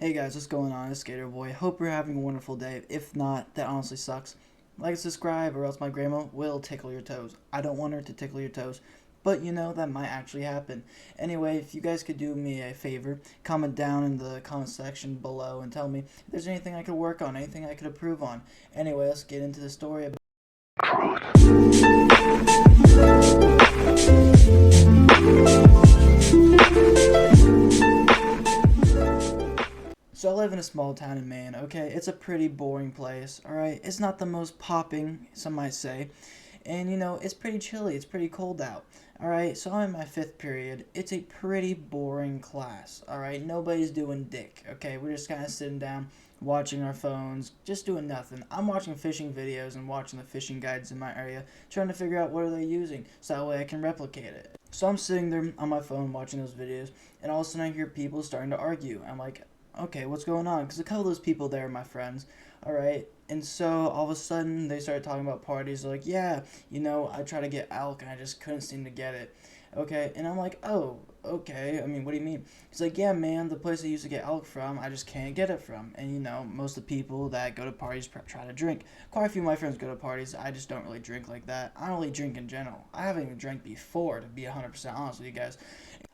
Hey guys, what's going on? It's Skater Boy. Hope you're having a wonderful day. If not, that honestly sucks. Like and subscribe, or else my grandma will tickle your toes. I don't want her to tickle your toes, but you know that might actually happen. Anyway, if you guys could do me a favor, comment down in the comment section below and tell me if there's anything I could work on, anything I could improve on. Anyway, let's get into the story. So I live in a small town in Maine, okay? It's a pretty boring place, alright? It's not the most popping, some might say. And, you know, it's pretty chilly. It's pretty cold out. Alright, so I'm in my 5th period. It's a pretty boring class, alright? Nobody's doing dick, okay? We're just kind of sitting down, watching our phones, just doing nothing. I'm watching fishing videos and watching the fishing guides in my area, trying to figure out what are they using, so that way I can replicate it. So I'm sitting there on my phone watching those videos, and all of a sudden I hear people starting to argue. I'm like, okay, what's going on? Because a couple of those people there are my friends, alright? And so all of a sudden they started talking about parties. They're like, yeah, you know, I tried to get elk and I just couldn't seem to get it. Okay, and I'm like, oh, okay. I mean, what do you mean? He's like, yeah, man, the place I used to get elk from, I just can't get it from. And you know, most of the people that go to parties try to drink. Quite a few of my friends go to parties. I just don't really drink like that. I don't really drink in general. I haven't even drank before, to be 100% honest with you guys.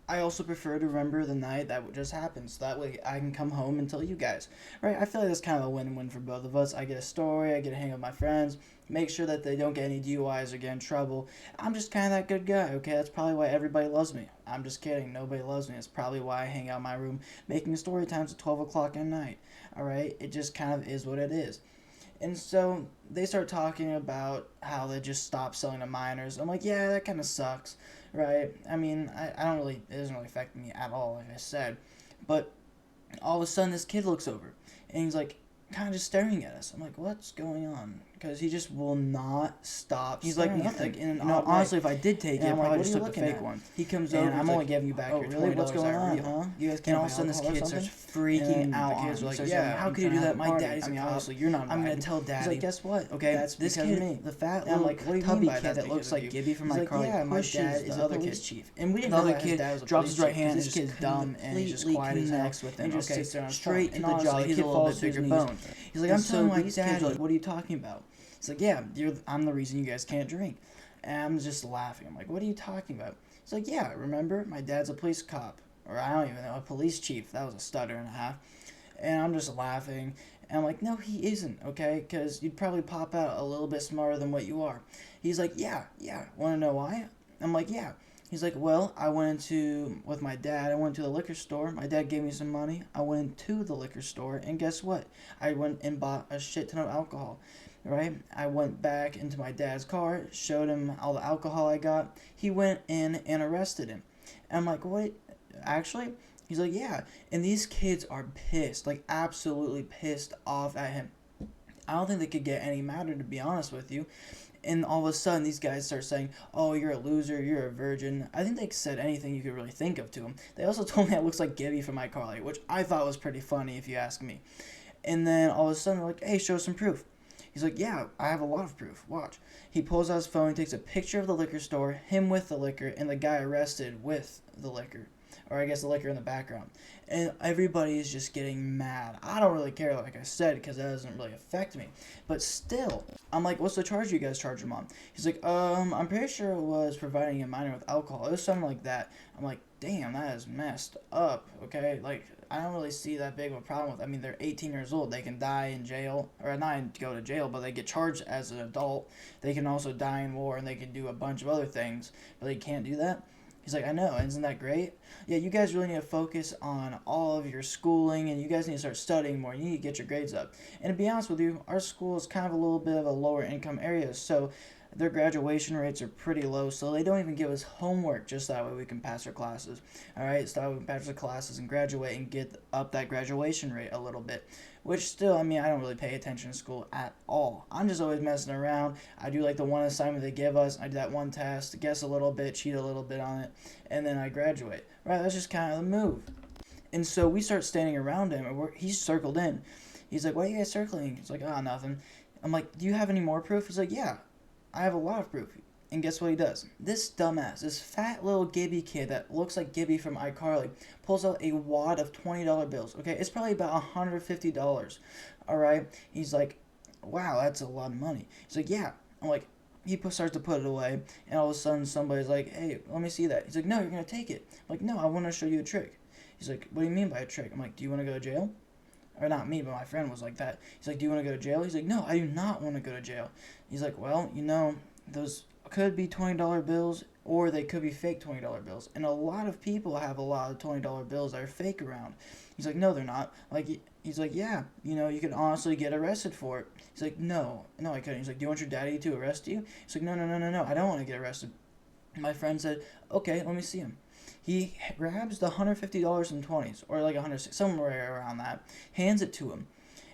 I also prefer to remember the night that just happened, so that way I can come home and tell you guys. Right? I feel like that's kind of a win-win for both of us. I get a story, I get to hang with my friends, make sure that they don't get any DUIs or get in trouble. I'm just kind of that good guy, okay? That's probably why everybody loves me. I'm just kidding. Nobody loves me. It's probably why I hang out in my room making story times at 12 o'clock at night. Alright? It just kind of is what it is. And so they start talking about how they just stopped selling to minors. I'm like, yeah, that kind of sucks, right? I mean, I don't really, it doesn't really affect me at all, like I said. But all of a sudden, this kid looks over and he's like, kind of just staring at us. I'm like, what's going on? Because he just will not stop. He's like nothing. Like, you know, honestly, if I did take it, I probably just took the fake one. He comes over. I'm only giving you back your $20. Really? What's going on? Huh? You guys can't. And all of a sudden, this kid starts freaking out. The kids are like, yeah, how could you do that? My daddy's. I mean, obviously, you're not. I'm gonna tell daddy. He's like, guess what? Okay, that's this kid, the fat little like tubby kid that looks like Gibby from my car. Yeah, my dad is the other kid's chief, and we didn't know that his dad was a police chief. Drops his right hand. This kid's dumb and he's just quiet as hell. And just sits there straight to the jaw. He's a little bit bigger bone. He's like, I'm telling my dad, like, what are you talking about? He's like, yeah, I'm the reason you guys can't drink. And I'm just laughing. I'm like, what are you talking about? He's like, yeah, remember? My dad's a police cop. Or I don't even know, a police chief. That was a stutter and a half. And I'm just laughing. And I'm like, no, he isn't, okay? Because you'd probably pop out a little bit smarter than what you are. He's like, yeah. Want to know why? I'm like, yeah. He's like, well, with my dad, I went to the liquor store. My dad gave me some money. I went to the liquor store, and guess what? I went and bought a shit ton of alcohol, right? I went back into my dad's car, showed him all the alcohol I got. He went in and arrested him. And I'm like, what? Actually? He's like, yeah. And these kids are pissed, like absolutely pissed off at him. I don't think they could get any madder, to be honest with you. And all of a sudden, these guys start saying, oh, you're a loser, you're a virgin. I think they said anything you could really think of to him. They also told me I looks like Gibby from iCarly, which I thought was pretty funny, if you ask me. And then all of a sudden, they're like, hey, show some proof. He's like, yeah, I have a lot of proof. Watch. He pulls out his phone, takes a picture of the liquor store, him with the liquor, and the guy arrested with the liquor. Or I guess the liquor in the background. And everybody is just getting mad. I don't really care, like I said, because that doesn't really affect me. But still, I'm like, what's the charge you guys charge him on? He's like, I'm pretty sure it was providing a minor with alcohol. It was something like that. I'm like, damn, that is messed up, okay? Like, I don't really see that big of a problem with. I mean, they're 18 years old. They can die in jail, or not go to jail, but they get charged as an adult. They can also die in war, and they can do a bunch of other things, but they can't do that. He's like, I know, isn't that great? Yeah, you guys really need to focus on all of your schooling, and you guys need to start studying more. You need to get your grades up. And to be honest with you, our school is kind of a little bit of a lower income area, so their graduation rates are pretty low, so they don't even give us homework just that way we can pass our classes. Alright, so that way we can pass our classes and graduate and get up that graduation rate a little bit. Which still, I mean, I don't really pay attention to school at all. I'm just always messing around. I do like the one assignment they give us. I do that one test, guess a little bit, cheat a little bit on it, and then I graduate. Right, that's just kind of the move. And so we start standing around him, and he's circled in. He's like, why are you guys circling? He's like, oh, nothing. I'm like, do you have any more proof? He's like, yeah, I have a lot of proof. And guess what he does? This dumbass, this fat little Gibby kid that looks like Gibby from iCarly, pulls out a wad of $20 bills. Okay, it's probably about $150. All right, he's like, wow, that's a lot of money. He's like, yeah. I'm like, starts to put it away, and all of a sudden somebody's like, hey, let me see that. He's like, no, you're gonna take it. I'm like, no, I want to show you a trick. He's like, what do you mean by a trick? I'm like, do you want to go to jail? Or not me, but my friend was like that. He's like, do you want to go to jail? He's like, no, I do not want to go to jail. He's like, well, those could be $20 bills, or they could be fake $20 bills. And a lot of people have a lot of $20 bills that are fake around. He's like, no, they're not. He's like, yeah, you could honestly get arrested for it. He's like, no, I couldn't. He's like, do you want your daddy to arrest you? He's like, no, I don't want to get arrested. My friend said, okay, let me see him. He grabs the $150 in 20s, or like 100, somewhere around that, hands it to him,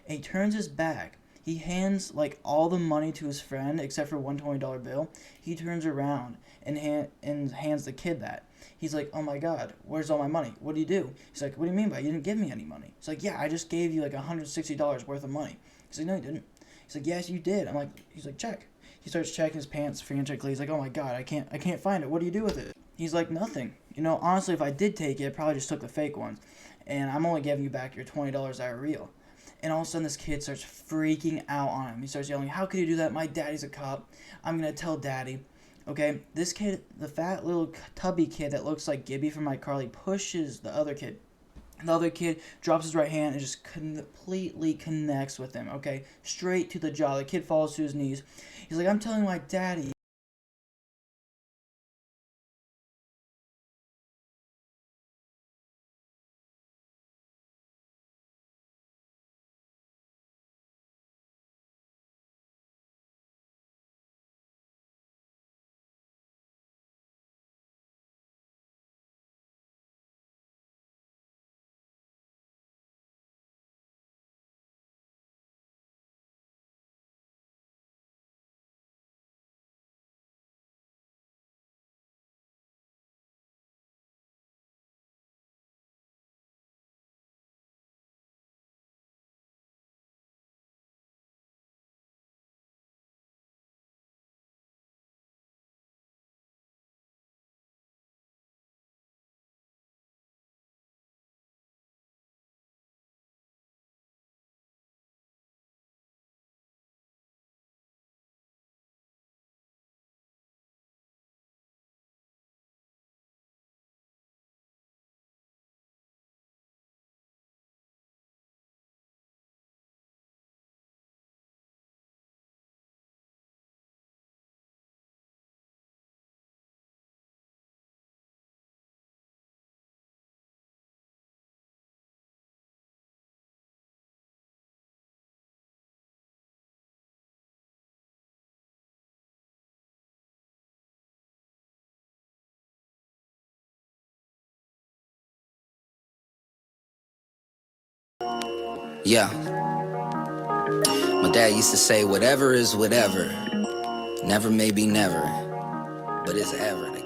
and he turns his back. He hands like all the money to his friend except for one $20 bill. He turns around and hands the kid that. He's like, oh my god, where's all my money? What do you do? He's like, what do you mean by you didn't give me any money? He's like, yeah, I just gave you like $160 worth of money. He's like, no, you didn't. He's like, yes, you did. He's like, check. He starts checking his pants frantically. He's like, oh my god, I can't find it. What do you do with it? He's like, nothing. Honestly, if I did take it, I probably just took the fake ones. And I'm only giving you back your $20 that are real. And all of a sudden, this kid starts freaking out on him. He starts yelling, how could you do that? My daddy's a cop. I'm going to tell daddy. Okay, this kid, the fat little tubby kid that looks like Gibby from iCarly, pushes the other kid. The other kid drops his right hand and just completely connects with him, okay? Straight to the jaw. The kid falls to his knees. He's like, I'm telling my daddy. Yeah, my dad used to say, whatever is whatever. Never may be never, but it's ever.